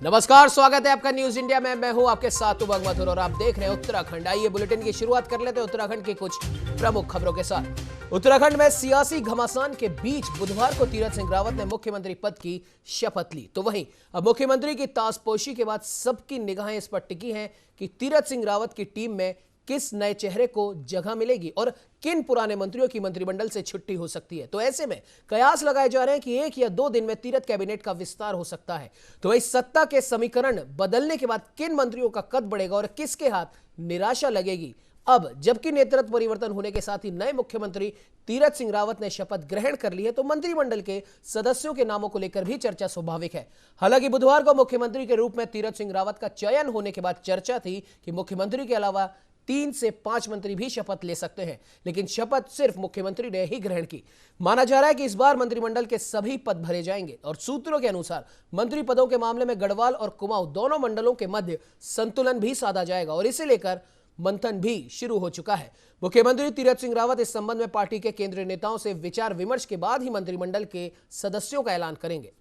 नमस्कार, स्वागत है आपका न्यूज इंडिया में। मैं हूं आपके साथ उमंग मथुर और आप देख रहे हैं उत्तराखंड। आइए बुलेटिन की शुरुआत कर लेते हैं उत्तराखंड की कुछ प्रमुख खबरों के साथ। उत्तराखंड में सियासी घमासान के बीच बुधवार को तीरथ सिंह रावत ने मुख्यमंत्री पद की शपथ ली। तो वहीं अब मुख्यमंत्री की ताजपोशी के बाद सबकी निगाहें इस पर टिकी हैं कि तीरथ सिंह रावत की टीम में किस नए चेहरे को जगह मिलेगी और किन पुराने मंत्रियों की मंत्रिमंडल से छुट्टी हो सकती है। तो ऐसे में कयास लगाए जा रहे हैं कि 1 या 2 दिन में तीरथ कैबिनेट का विस्तार हो सकता है। तो इस सत्ता के समीकरण बदलने के बाद किन मंत्रियों का कद बढ़ेगा और किसके हाथ निराशा लगेगी। अब जबकि नेतृत्व परिवर्तन होने के साथ ही नए मुख्यमंत्री तीरथ सिंह रावत ने शपथ ग्रहण कर ली है, तो मंत्रिमंडल के सदस्यों के नामों को लेकर भी चर्चा स्वाभाविक है। हालांकि बुधवार को मुख्यमंत्री के रूप में तीरथ सिंह रावत का चयन होने के बाद चर्चा थी कि मुख्यमंत्री के अलावा 3 से 5 मंत्री भी शपथ ले सकते हैं, लेकिन शपथ सिर्फ मुख्यमंत्री ने ही ग्रहण की। माना जा रहा है कि इस बार मंत्रिमंडल के सभी पद भरे जाएंगे और सूत्रों के अनुसार मंत्री पदों के मामले में गढ़वाल और कुमाऊं दोनों मंडलों के मध्य संतुलन भी साधा जाएगा और इसे लेकर मंथन भी शुरू हो चुका है। मुख्यमंत्री तीरथ सिंह रावत इस संबंध में पार्टी के केंद्रीय नेताओं से विचार विमर्श के बाद ही मंत्रिमंडल के सदस्यों का ऐलान करेंगे।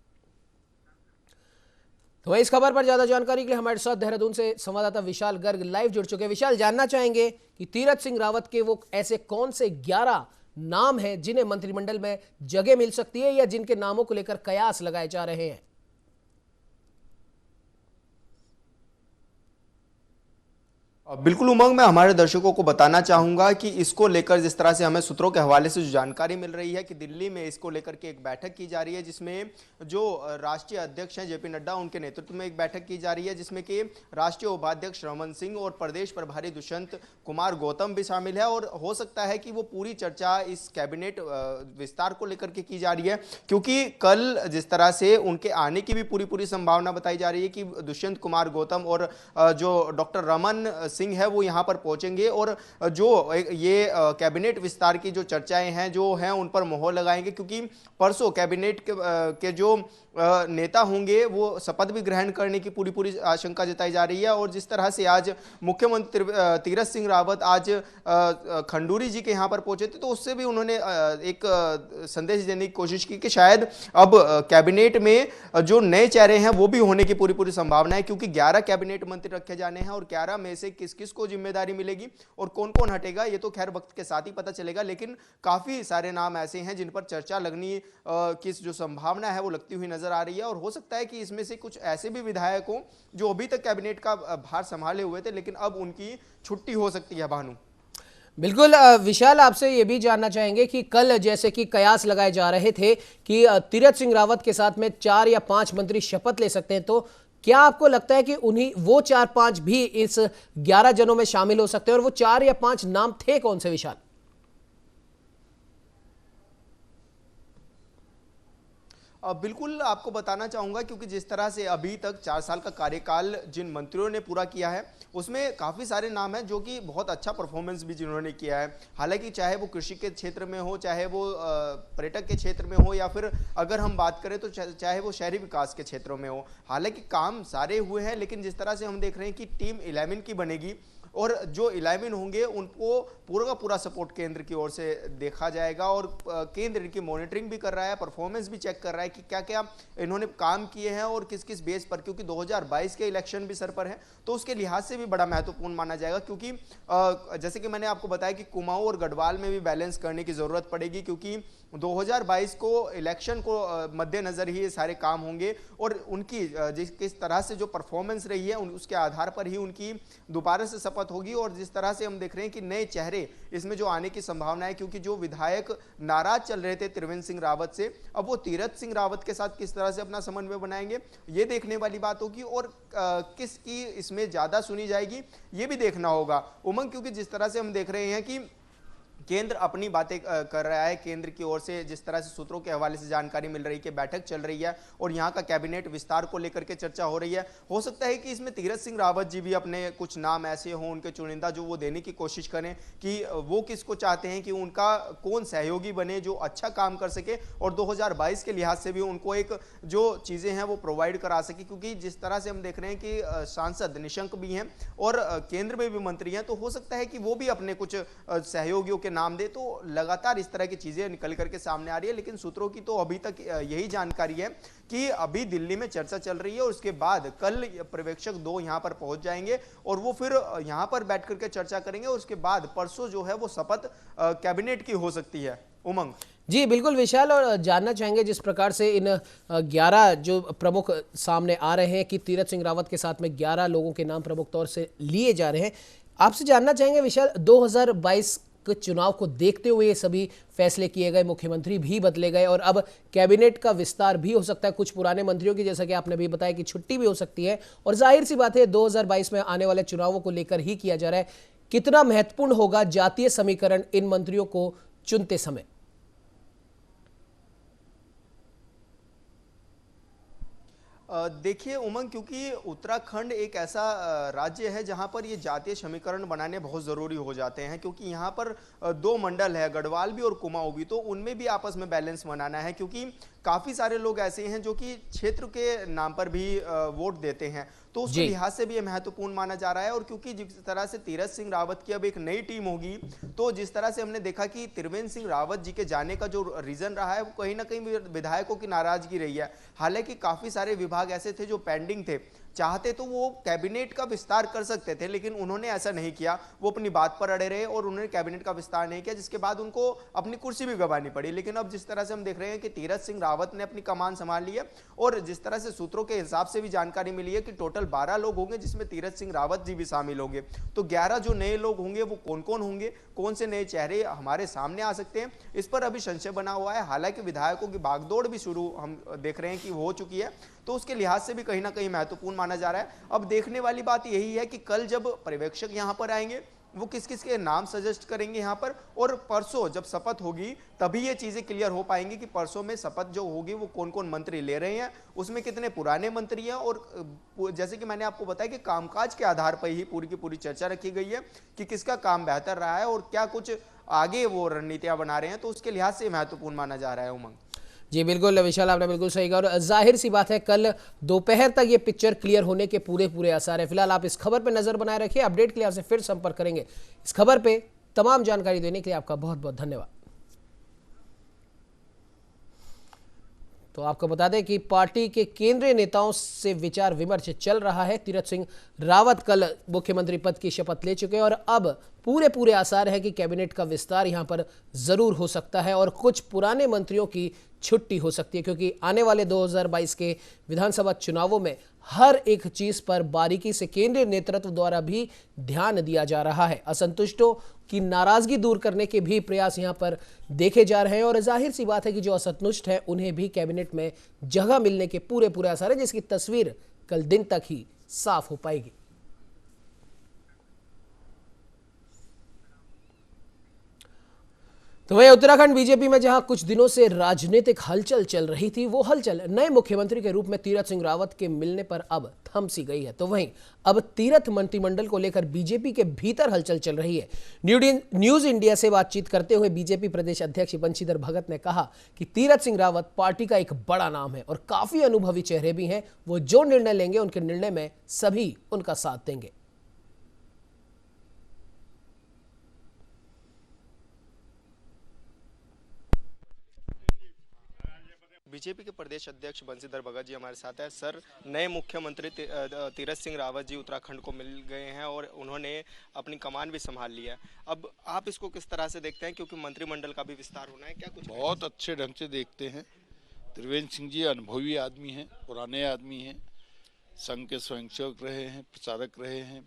तो इस खबर पर ज्यादा जानकारी के लिए हमारे साथ देहरादून से संवाददाता विशाल गर्ग लाइव जुड़ चुके हैं। विशाल, जानना चाहेंगे कि तीरथ सिंह रावत के वो ऐसे कौन से 11 नाम हैं जिन्हें मंत्रिमंडल में जगह मिल सकती है या जिनके नामों को लेकर कयास लगाए जा रहे हैं। बिल्कुल उमंग, मैं हमारे दर्शकों को बताना चाहूंगा कि इसको लेकर जिस तरह से हमें सूत्रों के हवाले से जो जानकारी मिल रही है कि दिल्ली में इसको लेकर के एक बैठक की जा रही है, जिसमें जो राष्ट्रीय अध्यक्ष हैं जेपी नड्डा, उनके नेतृत्व में एक बैठक की जा रही है, जिसमें कि राष्ट्रीय उपाध्यक्ष रमन सिंह और प्रदेश प्रभारी दुष्यंत कुमार गौतम भी शामिल है। और हो सकता है कि वो पूरी चर्चा इस कैबिनेट विस्तार को लेकर के की जा रही है, क्योंकि कल जिस तरह से उनके आने की भी पूरी संभावना बताई जा रही है कि दुष्यंत कुमार गौतम और जो डॉक्टर रमन सिंह है वो यहां पर पहुंचेंगे और जो ये कैबिनेट विस्तार की जो चर्चाएं हैं जो हैं उन पर मोहर लगाएंगे, क्योंकि परसों कैबिनेट के जो नेता होंगे वो शपथ भी ग्रहण करने की पूरी आशंका जताई जा रही है। और जिस तरह से आज मुख्यमंत्री तीरथ सिंह रावत आज खंडूरी जी के यहाँ पर पहुंचे थे, तो उससे भी उन्होंने एक संदेश देने की कोशिश की कि शायद अब कैबिनेट में जो नए चेहरे हैं वो भी होने की पूरी संभावना है, क्योंकि 11 कैबिनेट मंत्री रखे जाने हैं और 11 में से किस किस को जिम्मेदारी मिलेगी और कौन कौन हटेगा ये तो खैर वक्त के साथ ही पता चलेगा। लेकिन काफी सारे नाम ऐसे हैं जिन पर चर्चा लगनी की जो संभावना है वो लगती हुई नजर आ रही है। और हो सकता है कि इसमें से कुछ ऐसे भी विधायक हों जो अभी तक कैबिनेट का भार संभाले हुए थे, लेकिन अब उनकी छुट्टी हो सकती है। भानु, बिल्कुल विशाल, आपसे ये भी जानना चाहेंगे कि कल जैसे कि कयास लगाए जा रहे थे कि तीरथ सिंह रावत के साथ में 4 या 5 मंत्री शपथ ले सकते हैं, तो क्या आपको लगता है कि उन्हीं वो 4-5 भी इस 11 जनों में शामिल हो सकते हैं और वो 4 या 5 नाम थे कौन से विशाल? बिल्कुल आपको बताना चाहूंगा, क्योंकि जिस तरह से अभी तक 4 साल का कार्यकाल जिन मंत्रियों ने पूरा किया है उसमें काफ़ी सारे नाम हैं जो कि बहुत अच्छा परफॉर्मेंस भी जिन्होंने किया है। हालांकि चाहे वो कृषि के क्षेत्र में हो, चाहे वो पर्यटक के क्षेत्र में हो, या फिर अगर हम बात करें तो चाहे वो शहरी विकास के क्षेत्रों में हो, हालांकि काम सारे हुए हैं। लेकिन जिस तरह से हम देख रहे हैं कि टीम 11 की बनेगी और जो 11 होंगे उनको पूरा का पूरा सपोर्ट केंद्र की ओर से देखा जाएगा और केंद्र इनकी मॉनिटरिंग भी कर रहा है, परफॉर्मेंस भी चेक कर रहा है कि क्या क्या इन्होंने काम किए हैं और किस किस बेस पर, क्योंकि 2022 के इलेक्शन भी सर पर है तो उसके लिहाज से भी बड़ा महत्वपूर्ण माना जाएगा। क्योंकि जैसे कि मैंने आपको बताया कि कुमाऊं और गढ़वाल में भी बैलेंस करने की जरूरत पड़ेगी, क्योंकि 2022 को इलेक्शन को मद्देनजर ही ये सारे काम होंगे और उनकी किस तरह से जो परफॉर्मेंस रही है उसके आधार पर ही उनकी दोबारा से शपथ होगी। और जिस तरह से हम देख रहे हैं कि नए चेहरे इसमें जो आने की संभावना है, क्योंकि जो विधायक नाराज चल रहे थे त्रिवेंद्र सिंह रावत से, अब वो तीरथ सिंह रावत के साथ किस तरह से अपना समन्वय बनाएंगे ये देखने वाली बात होगी। और किसकी इसमें ज्यादा सुनी जाएगी ये भी देखना होगा उमंग, क्योंकि जिस तरह से हम देख रहे हैं कि केंद्र अपनी बातें कर रहा है, केंद्र की ओर से जिस तरह से सूत्रों के हवाले से जानकारी मिल रही है कि बैठक चल रही है और यहाँ का कैबिनेट विस्तार को लेकर के चर्चा हो रही है। हो सकता है कि इसमें तीरथ सिंह रावत जी भी अपने कुछ नाम ऐसे हों उनके चुनिंदा जो वो देने की कोशिश करें कि वो किसको चाहते हैं कि उनका कौन सहयोगी बने जो अच्छा काम कर सके और 2022 के लिहाज से भी उनको एक जो चीज़ें हैं वो प्रोवाइड करा सके। क्योंकि जिस तरह से हम देख रहे हैं कि सांसद निशंक भी हैं और केंद्र में भी मंत्री हैं, तो हो सकता है कि वो भी अपने कुछ सहयोगियों के नाम दे, तो लगातार इस तरह की चीजें निकल करके सामने आ रही है। लेकिन सूत्रों की तो अभी तक यही जानकारी है कि अभी दिल्ली में चर्चा चल रही है और उसके बाद कल पर्यवेक्षक 2 यहां पर पहुंच जाएंगे और वो फिर यहां पर बैठ करके चर्चा करेंगे और उसके बाद परसों जो है वो शपथ कैबिनेट की हो सकती है। उमंग जी बिल्कुल विशाल, और जानना चाहेंगे जिस प्रकार से इन 11 जो प्रमुख सामने आ रहे हैं कि तीरथ सिंह रावत के साथ में 11 लोगों के नाम प्रमुख तौर से लिए जा रहे हैं, आपसे जानना चाहेंगे विशाल, 2022 के चुनाव को देखते हुए ये सभी फैसले किए गए, मुख्यमंत्री भी बदले गए और अब कैबिनेट का विस्तार भी हो सकता है, कुछ पुराने मंत्रियों की जैसा कि आपने भी बताया कि छुट्टी भी हो सकती है, और जाहिर सी बात है 2022 में आने वाले चुनावों को लेकर ही किया जा रहा है। कितना महत्वपूर्ण होगा जातीय समीकरण इन मंत्रियों को चुनते समय? देखिए उमंग, क्योंकि उत्तराखंड एक ऐसा राज्य है जहां पर ये जातीय समीकरण बनाने बहुत ज़रूरी हो जाते हैं, क्योंकि यहाँ पर 2 मंडल है, गढ़वाल भी और कुमाऊं भी, तो उनमें भी आपस में बैलेंस बनाना है, क्योंकि काफ़ी सारे लोग ऐसे हैं जो कि क्षेत्र के नाम पर भी वोट देते हैं, तो उसके लिहाज से भी ये महत्वपूर्ण माना जा रहा है। और क्योंकि जिस तरह से तीरथ सिंह रावत की अब एक नई टीम होगी, तो जिस तरह से हमने देखा कि त्रिवेंद्र सिंह रावत जी के जाने का जो रीजन रहा है वो कहीं ना कहीं विधायकों की नाराजगी रही है। हालांकि काफी सारे विभाग ऐसे थे जो पेंडिंग थे, चाहते तो वो कैबिनेट का विस्तार कर सकते थे, लेकिन उन्होंने ऐसा नहीं किया, वो अपनी बात पर अड़े रहे और उन्होंने कैबिनेट का विस्तार नहीं किया, जिसके बाद उनको अपनी कुर्सी भी गंवानी पड़ी। लेकिन अब जिस तरह से हम देख रहे हैं कि तीरथ सिंह रावत ने अपनी कमान संभाल ली है और जिस तरह से सूत्रों के हिसाब से भी जानकारी मिली है कि टोटल 12 लोग होंगे जिसमें तीरथ सिंह रावत जी भी शामिल होंगे, तो 11 जो नए लोग होंगे वो कौन कौन होंगे, कौन से नए चेहरे हमारे सामने आ सकते हैं, इस पर अभी संशय बना हुआ है। हालांकि विधायकों की भागदौड़ भी शुरू हम देख रहे हैं कि हो चुकी है, तो उसके लिहाज से भी कहीं ना कहीं महत्वपूर्ण माना जा रहा है। अब देखने वाली बात यही है कि कल जब पर्यवेक्षक यहां पर आएंगे वो किस किस के नाम सजेस्ट करेंगे यहां पर, और परसों जब शपथ होगी तभी ये चीजें क्लियर हो पाएंगी कि परसों में शपथ जो होगी वो कौन कौन मंत्री ले रहे हैं, उसमें कितने पुराने मंत्री हैं, और जैसे कि मैंने आपको बताया कि कामकाज के आधार पर ही पूरी की पूरी चर्चा रखी गई है कि किसका काम बेहतर रहा है और क्या कुछ आगे वो रणनीतियां बना रहे हैं, तो उसके लिहाज से महत्वपूर्ण माना जा रहा है। उमंग जी बिल्कुल विशाल, आपने बिल्कुल सही कहा, और जाहिर सी बात है कल दोपहर तक ये पिक्चर क्लियर होने के पूरे आसार है। फिलहाल आप इस खबर पर नजर बनाए रखिए, अपडेट के लिए आपसे फिर संपर्क करेंगे। इस खबर पे तमाम जानकारी देने के लिए आपका बहुत बहुत धन्यवाद। तो आपको बता दें कि पार्टी के केंद्रीय नेताओं से विचार विमर्श चल रहा है। तीरथ सिंह रावत कल मुख्यमंत्री पद की शपथ ले चुके हैं और अब पूरे आसार है कि कैबिनेट का विस्तार यहां पर जरूर हो सकता है और कुछ पुराने मंत्रियों की छुट्टी हो सकती है, क्योंकि आने वाले 2022 के विधानसभा चुनावों में हर एक चीज पर बारीकी से केंद्रीय नेतृत्व द्वारा भी ध्यान दिया जा रहा है। असंतुष्टों की नाराजगी दूर करने के भी प्रयास यहां पर देखे जा रहे हैं और जाहिर सी बात है कि जो असंतुष्ट हैं उन्हें भी कैबिनेट में जगह मिलने के पूरे आसार है, जिसकी तस्वीर कल दिन तक ही साफ हो पाएगी। तो वहीं उत्तराखंड बीजेपी में जहां कुछ दिनों से राजनीतिक हलचल चल रही थी, वो हलचल नए मुख्यमंत्री के रूप में तीरथ सिंह रावत के मिलने पर अब थम सी गई है। तो वहीं अब तीरथ मंत्रिमंडल को लेकर बीजेपी के भीतर हलचल चल रही है। न्यूज इंडिया से बातचीत करते हुए बीजेपी प्रदेश अध्यक्ष बंशीधर भगत ने कहा कि तीरथ सिंह रावत पार्टी का एक बड़ा नाम है और काफी अनुभवी चेहरे भी हैं। वो जो निर्णय लेंगे उनके निर्णय में सभी उनका साथ देंगे। बीजेपी के प्रदेश अध्यक्ष बंशीधर भगत जी हमारे साथ है। सर, नए मुख्यमंत्री तीरथ सिंह रावत जी उत्तराखंड को मिल गए हैं और उन्होंने अपनी कमान भी संभाल लिया है। अब आप इसको किस तरह से देखते हैं, क्योंकि मंत्रिमंडल का भी विस्तार होना है, क्या कुछ? बहुत अच्छे ढंग से देखते हैं। त्रिवेंद्र सिंह जी अनुभवी आदमी हैं, पुराने आदमी हैं, संघ के स्वयंसेवक रहे हैं, प्रचारक रहे हैं,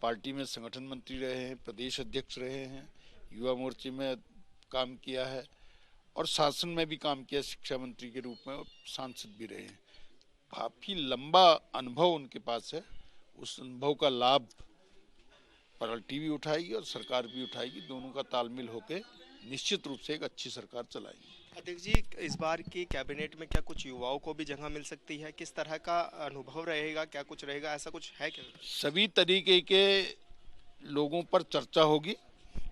पार्टी में संगठन मंत्री रहे हैं, प्रदेश अध्यक्ष रहे हैं, युवा मोर्चे में काम किया है और शासन में भी काम किया, शिक्षा मंत्री के रूप में, और सांसद भी रहे हैं। काफी लंबा अनुभव उनके पास है। उस अनुभव का लाभ पार्टी भी उठाएगी और सरकार भी उठाएगी। दोनों का तालमेल होकर निश्चित रूप से एक अच्छी सरकार चलाएंगे। अध्यक्ष जी, इस बार की कैबिनेट में क्या कुछ युवाओं को भी जगह मिल सकती है? किस तरह का अनुभव रहेगा, क्या कुछ रहेगा, ऐसा कुछ है क्या? सभी तरीके के लोगों पर चर्चा होगी।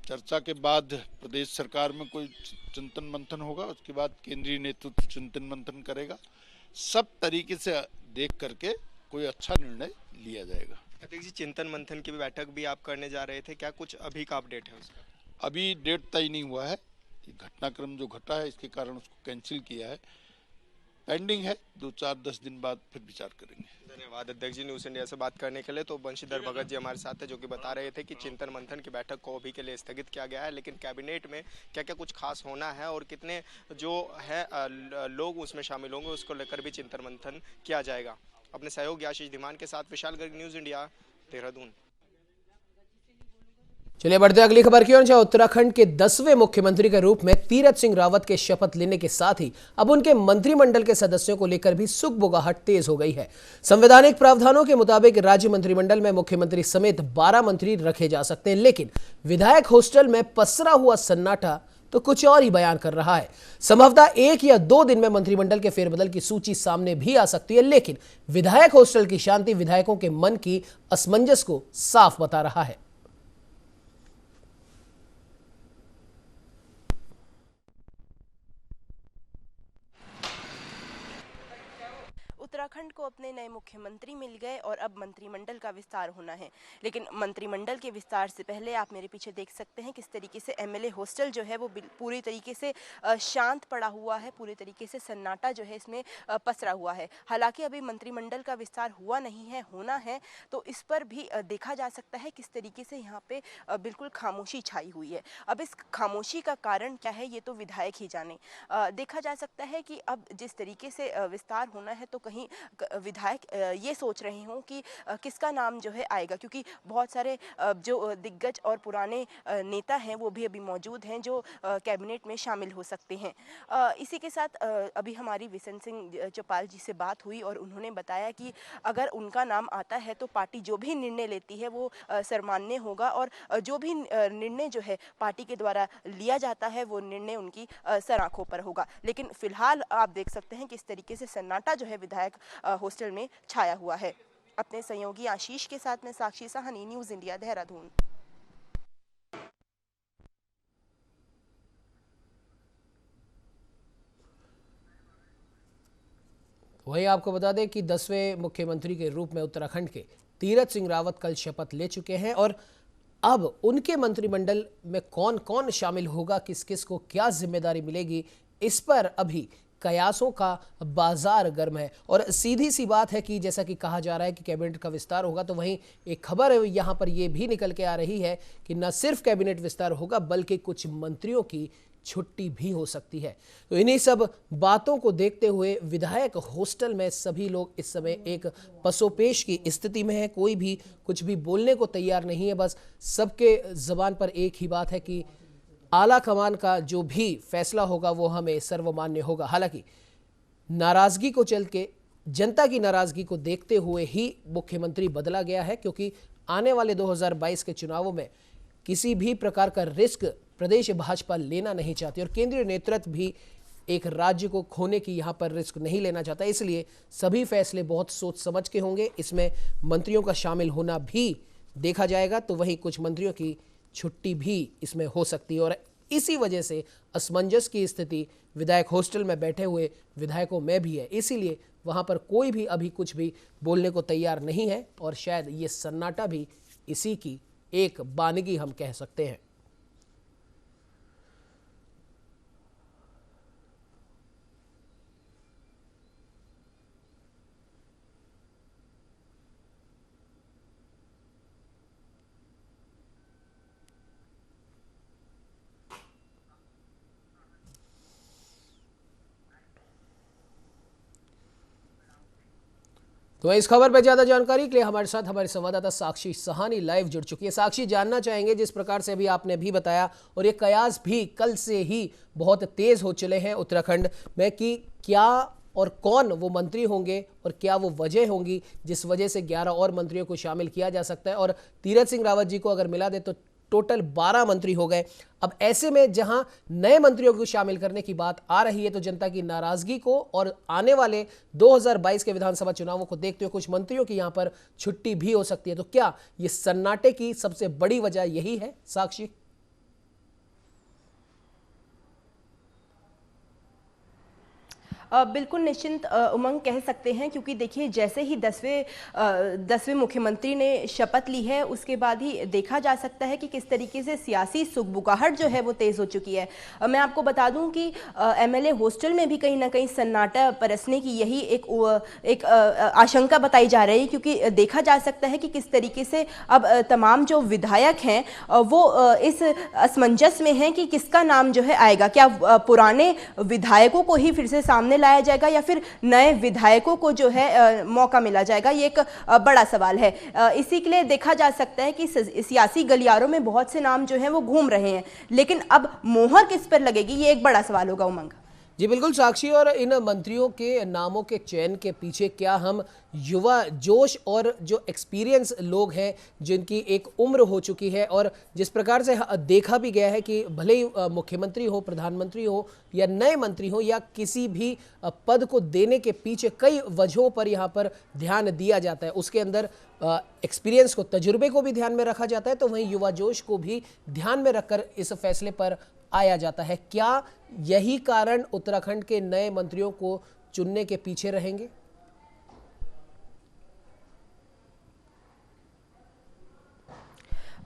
चर्चा के बाद प्रदेश सरकार में कोई चिंतन मंथन होगा, उसके बाद केंद्रीय नेतृत्व चिंतन मंथन करेगा। सब तरीके से देख करके कोई अच्छा निर्णय लिया जाएगा। अध्यक्ष जी, चिंतन मंथन की बैठक भी आप करने जा रहे थे, क्या कुछ अभी का अपडेट है उसका? अभी डेट तय नहीं हुआ है। घटनाक्रम जो घटा है इसके कारण उसको कैंसिल किया है, पेंडिंग है। 2-4-10 दिन बाद फिर विचार करेंगे। धन्यवाद अध्यक्ष जी न्यूज़ इंडिया से बात करने के लिए। तो बंशीधर भगत जी हमारे साथ है, जो कि बता रहे थे कि चिंतन मंथन की बैठक को अभी के लिए स्थगित किया गया है, लेकिन कैबिनेट में क्या क्या कुछ खास होना है और कितने जो है लोग उसमें शामिल होंगे उसको लेकर भी चिंतन मंथन किया जाएगा। अपने सहयोगी आशीष धीमान के साथ विशाल गर्ग, न्यूज़ इंडिया, देहरादून। चलिए बढ़ते अगली खबर की ओर, जहां उत्तराखंड के 10वें मुख्यमंत्री के रूप में तीरथ सिंह रावत के शपथ लेने के साथ ही अब उनके मंत्रिमंडल के सदस्यों को लेकर भी सुगबुगाहट तेज हो गई है। संवैधानिक प्रावधानों के मुताबिक राज्य मंत्रिमंडल में मुख्यमंत्री समेत 12 मंत्री रखे जा सकते हैं, लेकिन विधायक हॉस्टल में पसरा हुआ सन्नाटा तो कुछ और ही बयान कर रहा है। संभवतः 1 या 2 दिन में मंत्रिमंडल के फेरबदल की सूची सामने भी आ सकती है, लेकिन विधायक हॉस्टल की शांति विधायकों के मन की असमंजस को साफ बता रहा है। उत्तराखंड को अपने नए मुख्यमंत्री मिल गए और अब मंत्रिमंडल का विस्तार होना है, लेकिन मंत्रिमंडल के विस्तार से पहले आप मेरे पीछे देख सकते हैं किस तरीके से एमएलए हॉस्टल जो है वो पूरी तरीके से शांत पड़ा हुआ है, पूरी तरीके से सन्नाटा जो है इसमें पसरा हुआ है। हालांकि अभी मंत्रिमंडल का विस्तार हुआ नहीं है, होना है, तो इस पर भी देखा जा सकता है किस तरीके से यहाँ पे बिल्कुल खामोशी छाई हुई है। अब इस खामोशी का कारण क्या है ये तो विधायक ही जाने। देखा जा सकता है कि अब जिस तरीके से विस्तार होना है तो कहीं विधायक ये सोच रहे हों कि किसका नाम जो है आएगा, क्योंकि बहुत सारे जो दिग्गज और पुराने नेता हैं वो भी अभी मौजूद हैं जो कैबिनेट में शामिल हो सकते हैं। इसी के साथ अभी हमारी विशन सिंह चौपाल जी से बात हुई और उन्होंने बताया कि अगर उनका नाम आता है तो पार्टी जो भी निर्णय लेती है वो सर्वमान्य होगा और जो भी निर्णय जो है पार्टी के द्वारा लिया जाता है वो निर्णय उनकी सर आंखों पर होगा। लेकिन फिलहाल आप देख सकते हैं किस तरीके से सन्नाटा जो है विधायक हॉस्टल में छाया हुआ है। अपने सहयोगी आशीष के साथ में साक्षी साहनी, न्यूज़ इंडिया, देहरादून। वही आपको बता दें कि 10वें मुख्यमंत्री के रूप में उत्तराखंड के तीरथ सिंह रावत कल शपथ ले चुके हैं और अब उनके मंत्रिमंडल में कौन कौन शामिल होगा, किस किस को क्या जिम्मेदारी मिलेगी, इस पर अभी कयासों का बाजार गर्म है। और सीधी सी बात है कि जैसा कि कहा जा रहा है कि कैबिनेट का विस्तार होगा, तो वहीं एक खबर यहां पर यह भी निकल के आ रही है कि न सिर्फ कैबिनेट विस्तार होगा बल्कि कुछ मंत्रियों की छुट्टी भी हो सकती है। तो इन्हीं सब बातों को देखते हुए विधायक हॉस्टल में सभी लोग इस समय एक पसोपेश की स्थिति में है। कोई भी कुछ भी बोलने को तैयार नहीं है। बस सबके जबान पर एक ही बात है कि आला कमान का जो भी फैसला होगा वो हमें सर्वमान्य होगा। हालांकि नाराजगी को चल के, जनता की नाराजगी को देखते हुए ही मुख्यमंत्री बदला गया है, क्योंकि आने वाले 2022 के चुनावों में किसी भी प्रकार का रिस्क प्रदेश भाजपा लेना नहीं चाहती और केंद्रीय नेतृत्व भी एक राज्य को खोने की यहाँ पर रिस्क नहीं लेना चाहता। इसलिए सभी फैसले बहुत सोच समझ के होंगे। इसमें मंत्रियों का शामिल होना भी देखा जाएगा, तो वहीं कुछ मंत्रियों की छुट्टी भी इसमें हो सकती है। और इसी वजह से असमंजस की स्थिति विधायक हॉस्टल में बैठे हुए विधायकों में भी है। इसीलिए वहाँ पर कोई भी अभी कुछ भी बोलने को तैयार नहीं है और शायद ये सन्नाटा भी इसी की एक बानगी हम कह सकते हैं। तो इस खबर पर ज्यादा जानकारी के लिए हमारे साथ हमारे संवाददाता साक्षी सहानी लाइव जुड़ चुकी है। साक्षी, जानना चाहेंगे जिस प्रकार से अभी आपने भी बताया और ये कयास भी कल से ही बहुत तेज हो चले हैं उत्तराखंड में कि क्या और कौन वो मंत्री होंगे और क्या वो वजह होंगी जिस वजह से 11 और मंत्रियों को शामिल किया जा सकता है। और तीरथ सिंह रावत जी को अगर मिला दे तो टोटल 12 मंत्री हो गए। अब ऐसे में जहां नए मंत्रियों को शामिल करने की बात आ रही है तो जनता की नाराजगी को और आने वाले 2022 के विधानसभा चुनावों को देखते हुए कुछ मंत्रियों की यहां पर छुट्टी भी हो सकती है। तो क्या ये सन्नाटे की सबसे बड़ी वजह यही है साक्षी? बिल्कुल निश्चिंत उमंग कह सकते हैं, क्योंकि देखिए जैसे ही 10वें मुख्यमंत्री ने शपथ ली है उसके बाद ही देखा जा सकता है कि किस तरीके से सियासी सुगबुगाहट जो है वो तेज़ हो चुकी है। मैं आपको बता दूं कि एमएलए हॉस्टल में भी कहीं ना कहीं सन्नाटा बरसने की यही एक आशंका बताई जा रही है, क्योंकि देखा जा सकता है कि किस तरीके से अब तमाम जो विधायक हैं वो इस असमंजस में हैं कि किसका नाम जो है आएगा। क्या पुराने विधायकों को ही फिर से सामने लाया जाएगा या फिर नए विधायकों को जो है मौका मिला जाएगा, ये एक बड़ा सवाल है। इसी के लिए देखा जा सकता है कि सियासी गलियारों में बहुत से नाम जो हैं वो घूम रहे हैं, लेकिन अब मोहर किस पर लगेगी ये एक बड़ा सवाल होगा उमंग। जी बिल्कुल साक्षी, और इन मंत्रियों के नामों के चयन के पीछे क्या हम युवा जोश और जो एक्सपीरियंस लोग हैं जिनकी एक उम्र हो चुकी है, और जिस प्रकार से देखा भी गया है कि भले ही मुख्यमंत्री हो, प्रधानमंत्री हो या नए मंत्री हो या किसी भी पद को देने के पीछे कई वजहों पर यहाँ पर ध्यान दिया जाता है। उसके अंदर एक्सपीरियंस को, तजुर्बे को भी ध्यान में रखा जाता है, तो वहीं युवा जोश को भी ध्यान में रखकर इस फैसले पर आया जाता है। क्या यही कारण उत्तराखंड के नए मंत्रियों को चुनने के पीछे रहेंगे?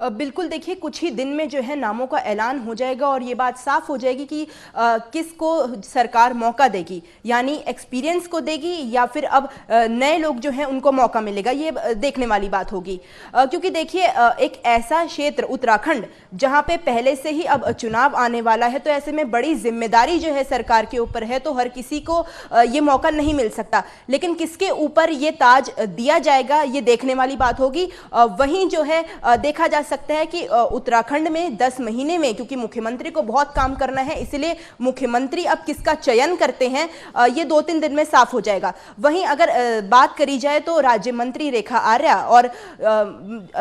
बिल्कुल, देखिए कुछ ही दिन में जो है नामों का ऐलान हो जाएगा और ये बात साफ हो जाएगी कि किसको सरकार मौका देगी, यानी एक्सपीरियंस को देगी या फिर अब नए लोग जो हैं उनको मौका मिलेगा, ये देखने वाली बात होगी। क्योंकि देखिए एक ऐसा क्षेत्र उत्तराखंड जहां पे पहले से ही अब चुनाव आने वाला है, तो ऐसे में बड़ी जिम्मेदारी जो है सरकार के ऊपर है, तो हर किसी को ये मौका नहीं मिल सकता, लेकिन किसके ऊपर ये ताज दिया जाएगा ये देखने वाली बात होगी। वहीं जो है देखा जा सकता है कि उत्तराखंड में 10 महीने में, क्योंकि मुख्यमंत्री को बहुत काम करना है, इसलिए मुख्यमंत्री अब किसका चयन करते हैं ये 2-3 दिन में साफ हो जाएगा। वहीं अगर बात करी जाए तो राज्य मंत्री रेखा आर्या, और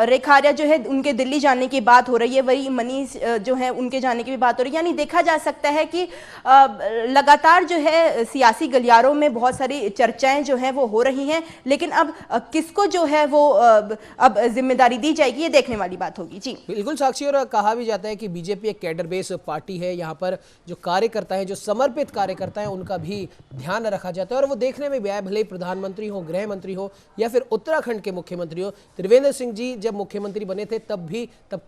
रेखा आर्या जो है उनके दिल्ली जाने की बात हो रही है, वही मनीष जो है उनके जाने की भी बात हो रही है, यानी देखा जा सकता है कि लगातार जो है सियासी गलियारों में बहुत सारी चर्चाएं जो है वो हो रही हैं, लेकिन अब किसको जो है वो अब जिम्मेदारी दी जाएगी ये देखने वाली बात होगी। जी बिल्कुल साक्षी, और कहा भी जाता है कि बीजेपी एक कैडर बेस पार्टी है, यहाँ पर जो कार्यकर्ता हैं, जो समर्पित कार्यकर्ता हैं, उनका भी ध्यान रखा जाता है, और वो देखने में भी आया, भले ही प्रधानमंत्री हो, गृह मंत्री हो या फिर उत्तराखंड के मुख्यमंत्री हो। त्रिवेंद्र सिंह जी जब मुख्यमंत्री बने थे तब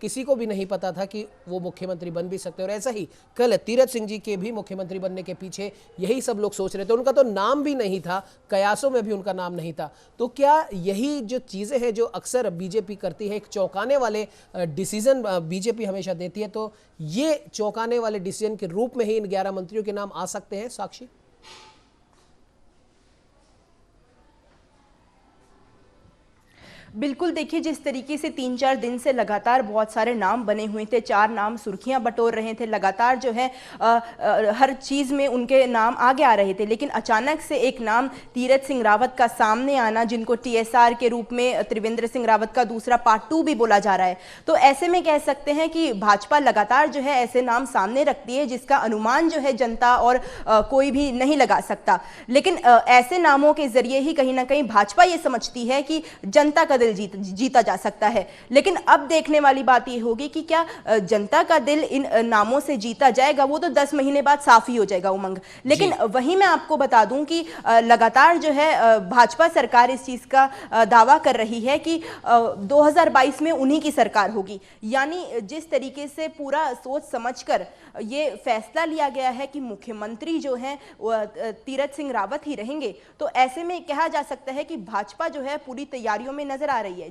किसी को भी नहीं पता था कि वो मुख्यमंत्री बन भी सकते, और ऐसा ही कल तीरथ सिंह जी के भी मुख्यमंत्री बनने के पीछे यही सब लोग सोच रहे थे। उनका तो नाम भी नहीं था, कयासों में भी उनका नाम नहीं था। तो क्या यही जो चीजें हैं जो अक्सर बीजेपी करती है, एक चौंकाने वाले डिसीजन बीजेपी हमेशा देती है, तो ये चौंकाने वाले डिसीजन के रूप में ही इन 11 मंत्रियों के नाम आ सकते हैं साक्षी? बिल्कुल, देखिए जिस तरीके से 3-4 दिन से लगातार बहुत सारे नाम बने हुए थे, 4 नाम सुर्खियां बटोर रहे थे, लगातार जो है हर चीज़ में उनके नाम आगे आ रहे थे, लेकिन अचानक से एक नाम तीरथ सिंह रावत का सामने आना, जिनको टीएसआर के रूप में त्रिवेंद्र सिंह रावत का दूसरा पार्ट 2 भी बोला जा रहा है, तो ऐसे में कह सकते हैं कि भाजपा लगातार जो है ऐसे नाम सामने रखती है जिसका अनुमान जो है जनता और कोई भी नहीं लगा सकता, लेकिन ऐसे नामों के जरिए ही कहीं ना कहीं भाजपा ये समझती है कि जनता का दिल जीता जा सकता है। लेकिन अब देखने वाली बात यह होगी कि क्या जनता का दिल इन नामों से जीता जाएगा, वो तो 10 महीने बाद साफ ही हो जाएगा उमंग। लेकिन वहीं मैं आपको बता दूं कि लगातार जो है भाजपा सरकार इस चीज का दावा कर रही है कि 2022 में उन्हीं की सरकार होगी, यानी जिस तरीके से पूरा सोच समझकर ये फैसला लिया गया है कि मुख्यमंत्री जो हैं तीरथ सिंह रावत ही रहेंगे, तो ऐसे में कहा जा सकता है कि भाजपा जो है पूरी तैयारियों में नजर आ रही है।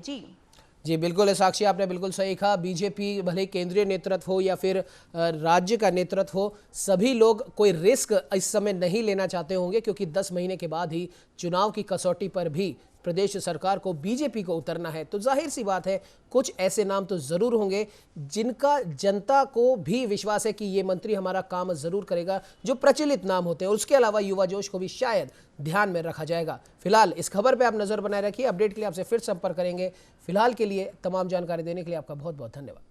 जी बिल्कुल साक्षी, आपने बिल्कुल सही कहा। बीजेपी भले केंद्रीय नेतृत्व हो या फिर राज्य का नेतृत्व हो, सभी लोग कोई रिस्क इस समय नहीं लेना चाहते होंगे, क्योंकि 10 महीने के बाद ही चुनाव की कसौटी पर भी प्रदेश सरकार को, बीजेपी को उतरना है। तो जाहिर सी बात है कुछ ऐसे नाम तो जरूर होंगे जिनका जनता को भी विश्वास है कि ये मंत्री हमारा काम जरूर करेगा, जो प्रचलित नाम होते हैं। उसके अलावा युवा जोश को भी शायद ध्यान में रखा जाएगा। फिलहाल इस खबर पे आप नजर बनाए रखिए। अपडेट के लिए आपसे फिर संपर्क करेंगे। फिलहाल के लिए तमाम जानकारी देने के लिए आपका बहुत बहुत धन्यवाद।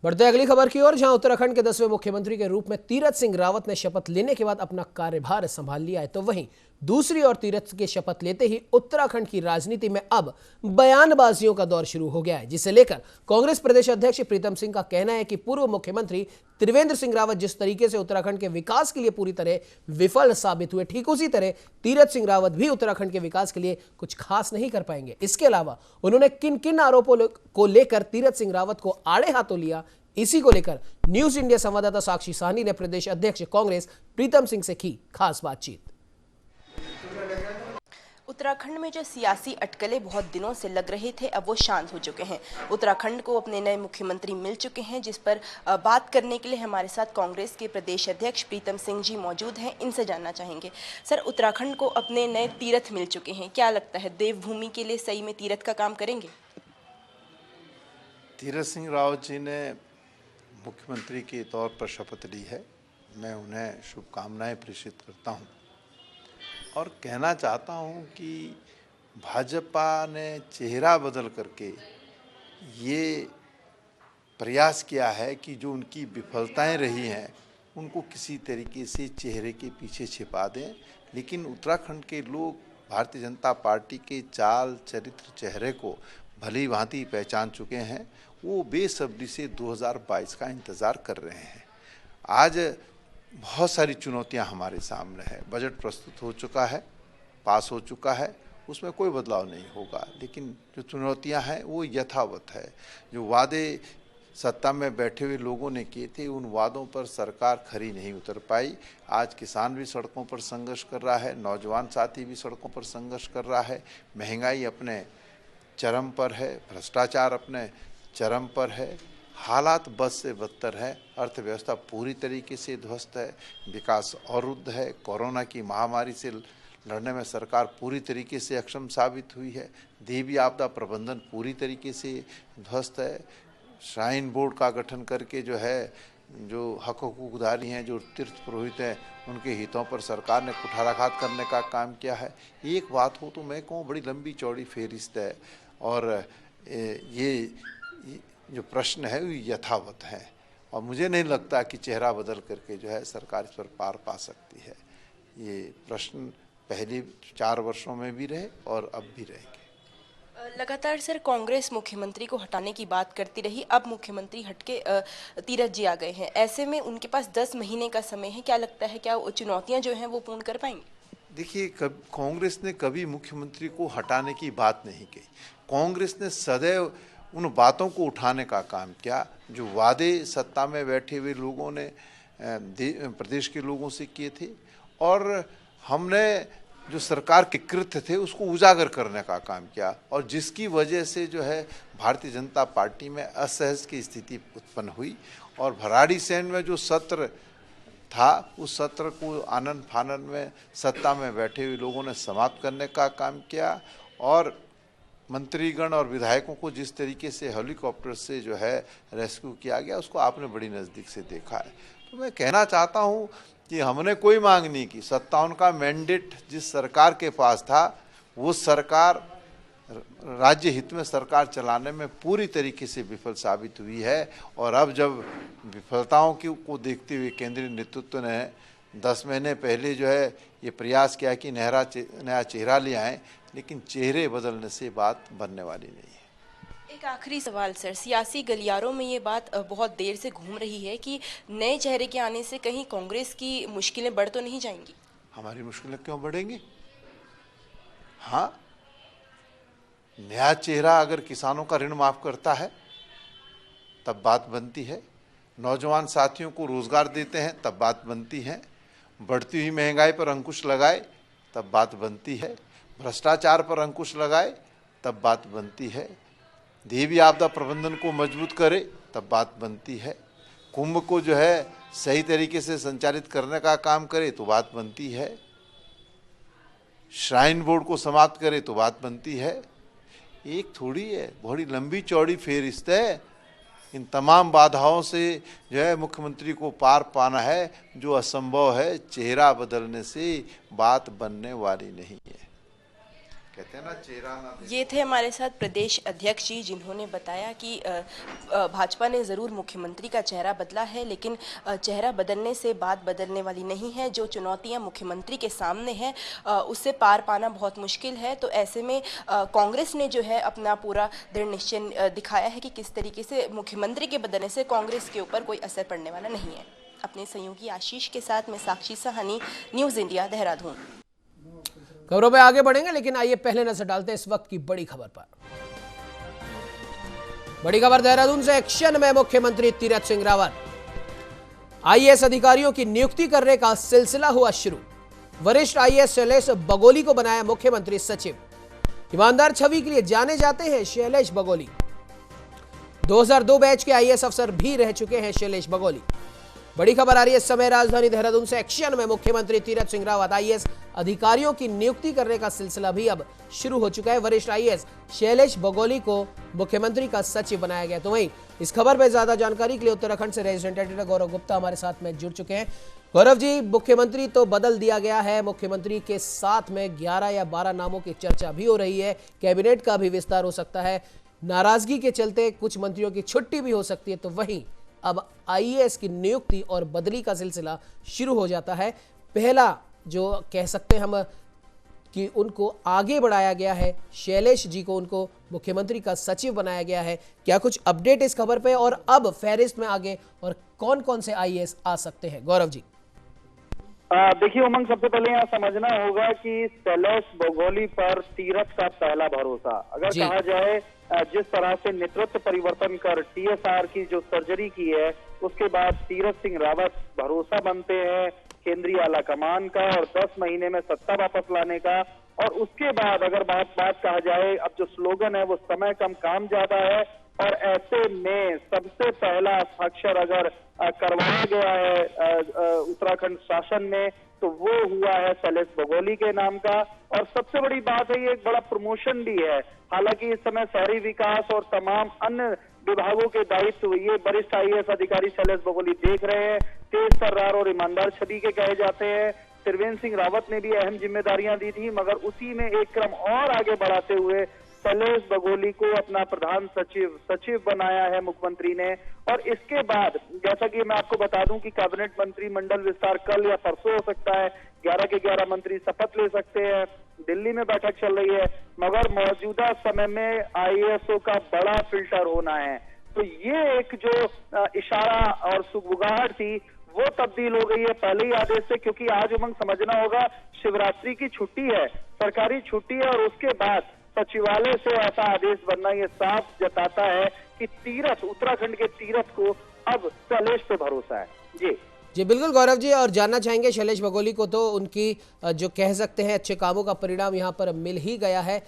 बढ़ते अगली खबर की ओर, जहां उत्तराखंड के 10वें मुख्यमंत्री के रूप में तीरथ सिंह रावत ने शपथ लेने के बाद अपना कार्यभार संभाल लिया है, तो वहीं दूसरी ओर तीरथ के शपथ लेते ही उत्तराखंड की राजनीति में अब बयानबाजियों का दौर शुरू हो गया है, जिसे लेकर कांग्रेस प्रदेश अध्यक्ष प्रीतम सिंह का कहना है कि पूर्व मुख्यमंत्री त्रिवेंद्र सिंह रावत जिस तरीके से उत्तराखंड के विकास के लिए पूरी तरह विफल साबित हुए, ठीक उसी तरह तीरथ सिंह रावत भी उत्तराखंड के विकास के लिए कुछ खास नहीं कर पाएंगे। इसके अलावा उन्होंने किन किन आरोपों को लेकर तीरथ सिंह रावत को आड़े हाथों लिया, इसी को लेकर न्यूज इंडिया संवाददाता साक्षी साहनी ने प्रदेश अध्यक्ष कांग्रेस प्रीतम सिंह से की खास बातचीत। उत्तराखंड में जो सियासी अटकलें बहुत दिनों से लग रहे थे, अब वो शांत हो चुके हैं। उत्तराखंड को अपने नए मुख्यमंत्री मिल चुके हैं, जिस पर बात करने के लिए हमारे साथ कांग्रेस के प्रदेश अध्यक्ष प्रीतम सिंह जी मौजूद हैं। इनसे जानना चाहेंगे, सर, उत्तराखंड को अपने नए तीरथ मिल चुके हैं, क्या लगता है देवभूमि के लिए सही में तीरथ का काम करेंगे? तीरथ सिंह रावत जी ने मुख्यमंत्री के तौर पर शपथ ली है। मैं उन्हें शुभकामनाएं प्रेषित करता हूं और कहना चाहता हूं कि भाजपा ने चेहरा बदल करके ये प्रयास किया है कि जो उनकी विफलताएं रही हैं उनको किसी तरीके से चेहरे के पीछे छिपा दें। लेकिन उत्तराखंड के लोग भारतीय जनता पार्टी के चाल चरित्र चेहरे को भली भांति पहचान चुके हैं। वो बेसब्री से 2022 का इंतज़ार कर रहे हैं। आज बहुत सारी चुनौतियां हमारे सामने है। बजट प्रस्तुत हो चुका है, पास हो चुका है, उसमें कोई बदलाव नहीं होगा, लेकिन जो चुनौतियां हैं वो यथावत है। जो वादे सत्ता में बैठे हुए लोगों ने किए थे, उन वादों पर सरकार खरी नहीं उतर पाई। आज किसान भी सड़कों पर संघर्ष कर रहा है, नौजवान साथी भी सड़कों पर संघर्ष कर रहा है, महंगाई अपने चरम पर है, भ्रष्टाचार अपने चरम पर है, हालात बद से बदतर है, अर्थव्यवस्था पूरी तरीके से ध्वस्त है, विकास अवरुद्ध है, कोरोना की महामारी से लड़ने में सरकार पूरी तरीके से अक्षम साबित हुई है, देवी आपदा प्रबंधन पूरी तरीके से ध्वस्त है, श्राइन बोर्ड का गठन करके जो है जो हक हकूकदारी हैं, जो तीर्थ पुरोहित हैं, उनके हितों पर सरकार ने कुठाराघात करने का काम किया है। एक बात हो तो मैं कहूँ बड़ी लंबी चौड़ी फेरिस्त है और ये जो प्रश्न है वो यथावत है और मुझे नहीं लगता कि चेहरा बदल करके जो है सरकार इस पर पार पा सकती है। ये प्रश्न पहले 4 वर्षों में भी रहे और अब भी रहेंगे। लगातार सर कांग्रेस मुख्यमंत्री को हटाने की बात करती रही, अब मुख्यमंत्री हटके तीरथ जी आ गए हैं। ऐसे में उनके पास 10 महीने का समय है, क्या लगता है क्या चुनौतियां जो हैं वो पूर्ण कर पाएंगे? देखिए, कांग्रेस ने कभी मुख्यमंत्री को हटाने की बात नहीं की। कांग्रेस ने सदैव उन बातों को उठाने का काम किया जो वादे सत्ता में बैठे हुए लोगों ने प्रदेश के लोगों से किए थे और हमने जो सरकार के कृत्य थे उसको उजागर करने का काम किया और जिसकी वजह से जो है भारतीय जनता पार्टी में असहज की स्थिति उत्पन्न हुई और भराड़ीसैंण में जो सत्र था उस सत्र को आनंद फानन में सत्ता में बैठे हुए लोगों ने समाप्त करने का काम किया और मंत्रीगण और विधायकों को जिस तरीके से हेलीकॉप्टर से जो है रेस्क्यू किया गया उसको आपने बड़ी नज़दीक से देखा है। तो मैं कहना चाहता हूँ कि हमने कोई मांग नहीं की। 57 का मैंडेट जिस सरकार के पास था वो सरकार राज्य हित में सरकार चलाने में पूरी तरीके से विफल साबित हुई है और अब जब विफलताओं को देखते हुए केंद्रीय नेतृत्व ने 10 महीने पहले जो है ये प्रयास किया कि नया चेहरा ले आए, लेकिन चेहरे बदलने से बात बनने वाली नहीं है। एक आखिरी सवाल सर, सियासी गलियारों में ये बात बहुत देर से घूम रही है कि नए चेहरे के आने से कहीं कांग्रेस की मुश्किलें बढ़ तो नहीं जाएंगी? हमारी मुश्किलें क्यों बढ़ेंगी? हाँ, नया चेहरा अगर किसानों का ऋण माफ करता है तब बात बनती है, नौजवान साथियों को रोजगार देते हैं तब बात बनती है, बढ़ती हुई महंगाई पर अंकुश लगाए तब बात बनती है, भ्रष्टाचार पर अंकुश लगाए तब बात बनती है, देवी आपदा प्रबंधन को मजबूत करे तब बात बनती है, कुंभ को जो है सही तरीके से संचालित करने का काम करे तो बात बनती है, श्राइन बोर्ड को समाप्त करे तो बात बनती है। एक थोड़ी है, बड़ी लंबी चौड़ी फेरिस्त है। इन तमाम बाधाओं से जो है मुख्यमंत्री को पार पाना है जो असंभव है। चेहरा बदलने से बात बनने वाली नहीं है। कहते हैं ना चेहरा ना ये थे हमारे साथ प्रदेश अध्यक्ष जी, जिन्होंने बताया कि भाजपा ने ज़रूर मुख्यमंत्री का चेहरा बदला है, लेकिन चेहरा बदलने से बात बदलने वाली नहीं है। जो चुनौतियां मुख्यमंत्री के सामने हैं उससे पार पाना बहुत मुश्किल है। तो ऐसे में कांग्रेस ने जो है अपना पूरा दृढ़ निश्चय दिखाया है कि किस तरीके से मुख्यमंत्री के बदलने से कांग्रेस के ऊपर कोई असर पड़ने वाला नहीं है। अपने सहयोगी आशीष के साथ मैं साक्षी सहानी, न्यूज़ इंडिया, देहरादून। खबरों पे आगे बढ़ेंगे, लेकिन आइए पहले नजर डालते हैं इस वक्त की बड़ी खबर पर। बड़ी खबर देहरादून से। एक्शन में मुख्यमंत्री तीरथ सिंह रावत। आईएएस अधिकारियों की नियुक्ति करने का सिलसिला हुआ शुरू। वरिष्ठ आईएएस शैलेश बगोली को बनाया मुख्यमंत्री सचिव। ईमानदार छवि के लिए जाने जाते हैं शैलेश बगोली। 2002 बैच के आईएएस अफसर भी रह चुके हैं शैलेश बगोली। बड़ी खबर आ रही है इस समय राजधानी देहरादून से। एक्शन में मुख्यमंत्री तीरथ सिंह रावत। आईएएस अधिकारियों की नियुक्ति करने का सिलसिला भी अब शुरू हो चुका है। वरिष्ठ आईएएस शैलेश बगोली को मुख्यमंत्री का सचिव बनाया गया। तो वहीं इस खबर पर ज्यादा जानकारी के लिए उत्तराखंड से रेजिडेंट एडिटर गौरव गुप्ता हमारे साथ में जुड़ चुके हैं। गौरव जी, मुख्यमंत्री तो बदल दिया गया है, मुख्यमंत्री के साथ में 11 या 12 नामों की चर्चा भी हो रही है, कैबिनेट का भी विस्तार हो सकता है, नाराजगी के चलते कुछ मंत्रियों की छुट्टी भी हो सकती है। तो वहीं अब आईएएस की नियुक्ति और बदली का सिलसिला शुरू हो जाता है। पहला जो कह सकते हैं हम कि उनको आगे बढ़ाया गया है, शैलेश जी को उनको मुख्यमंत्री का सचिव बनाया गया है। क्या कुछ अपडेट इस खबर पे, और अब फहरिस्त में आगे और कौन कौन से आईएएस आ सकते हैं? गौरव जी। देखिए उमंग, सबसे पहले यहाँ समझना होगा कि शैलेश बगोली पर तीरथ का पहला भरोसा। अगर कहा जाए जिस तरह से नेतृत्व परिवर्तन कर टीएसआर की जो सर्जरी की है, उसके बाद तीरथ सिंह रावत भरोसा बनते हैं केंद्रीय आला कमान का और 10 महीने में सत्ता वापस लाने का। और उसके बाद अगर बात कहा जाए, अब जो स्लोगन है वो समय कम काम ज्यादा है, और ऐसे में सबसे पहला हस्ताक्षर अगर करवाया गया है उत्तराखंड शासन में, तो वो हुआ है शैलेश बगोली के नाम का। और सबसे बड़ी बात है, ये एक बड़ा प्रमोशन भी है। हालांकि इस समय शहरी विकास और तमाम अन्य विभागों के दायित्व ये वरिष्ठ आईएएस अधिकारी शैलेश बगोली देख रहे हैं। तेज तर्रार और ईमानदार छवि के कहे जाते हैं। त्रिवेंद्र सिंह रावत ने भी अहम जिम्मेदारियां दी थी, मगर उसी में एक क्रम और आगे बढ़ाते हुए शैलेश बगोली को अपना प्रधान सचिव बनाया है मुख्यमंत्री ने। और इसके बाद जैसा कि मैं आपको बता दूं कि कैबिनेट मंत्रिमंडल विस्तार कल या परसों हो सकता है। 11 के 11 मंत्री शपथ ले सकते हैं। दिल्ली में बैठक चल रही है, मगर मौजूदा समय में आईएएसओ का बड़ा फिल्टर होना है। तो ये एक जो इशारा और सुगबुगाहट थी वो तब्दील हो गई है पहले ही आदेश से, क्योंकि आज उमंग समझना होगा शिवरात्रि की छुट्टी है, सरकारी छुट्टी है, और उसके बाद सचिवालय से ऐसा आदेश बनना ये साफ जताता है कि तीरथ, उत्तराखंड के तीरथ को अब शैलेश पे भरोसा है। जी बिल्कुल गौरव जी, और जानना चाहेंगे शैलेश बगोली को तो उनकी जो कह सकते हैं अच्छे कामों का परिणाम यहाँ पर मिल ही गया है।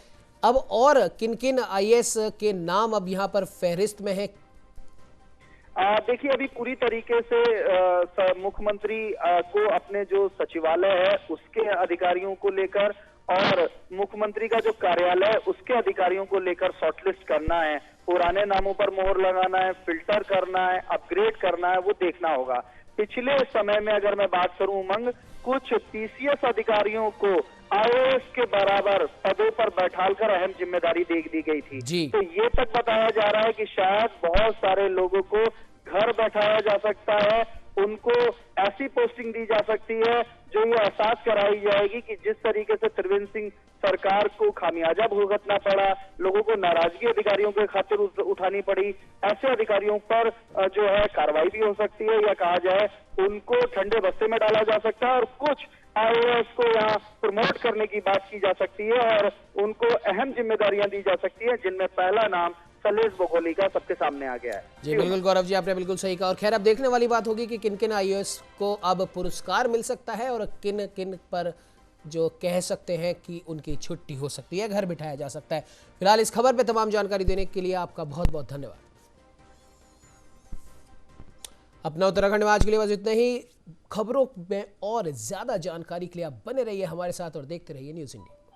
अब और किन किन आईएएस के नाम अब यहाँ पर फहरिस्त में है? देखिए अभी पूरी तरीके से मुख्यमंत्री को अपने जो सचिवालय है उसके अधिकारियों को लेकर और मुख्यमंत्री का जो कार्यालय है उसके अधिकारियों को लेकर शॉर्टलिस्ट करना है। पुराने नामों पर मोहर लगाना है, फिल्टर करना है, अपग्रेड करना है, वो देखना होगा। पिछले समय में अगर मैं बात करूं उमंग, कुछ पीसीएस अधिकारियों को आईएएस के बराबर पदों पर बैठालकर अहम जिम्मेदारी दे दी गई थी। तो ये तक बताया जा रहा है कि शायद बहुत सारे लोगों को घर बैठाया जा सकता है, उनको ऐसी पोस्टिंग दी जा सकती है जो ये एहसास कराई जाएगी कि जिस तरीके से त्रिवेंद्र सिंह सरकार को खामियाजा भुगतना पड़ा, लोगों को नाराजगी अधिकारियों के खातिर उठानी पड़ी, ऐसे अधिकारियों पर जो है कार्रवाई भी हो सकती है, या कहा जाए उनको ठंडे बस्ते में डाला जा सकता है। और कुछ आईएएस को यहाँ प्रमोट करने की बात की जा सकती है और उनको अहम जिम्मेदारियां दी जा सकती है, जिनमें पहला नाम शैलेश बगोली का सबके सामने आ गया है। जी बिल्कुल गौरव जी, आपने बिल्कुल सही कहा। और खैर अब देखने वाली बात होगी कि किन किन आईएएस को अब पुरस्कार मिल सकता है और किन किन पर जो कह सकते हैं कि उनकी छुट्टी हो सकती है, घर बिठाया जा सकता है। फिलहाल इस खबर पे तमाम जानकारी देने के लिए आपका बहुत बहुत धन्यवाद। अपना उत्तराखंड में आज के लिए बस इतना ही। खबरों में और ज्यादा जानकारी के लिए आप बने रहिए हमारे साथ और देखते रहिए न्यूज़ इंडिया।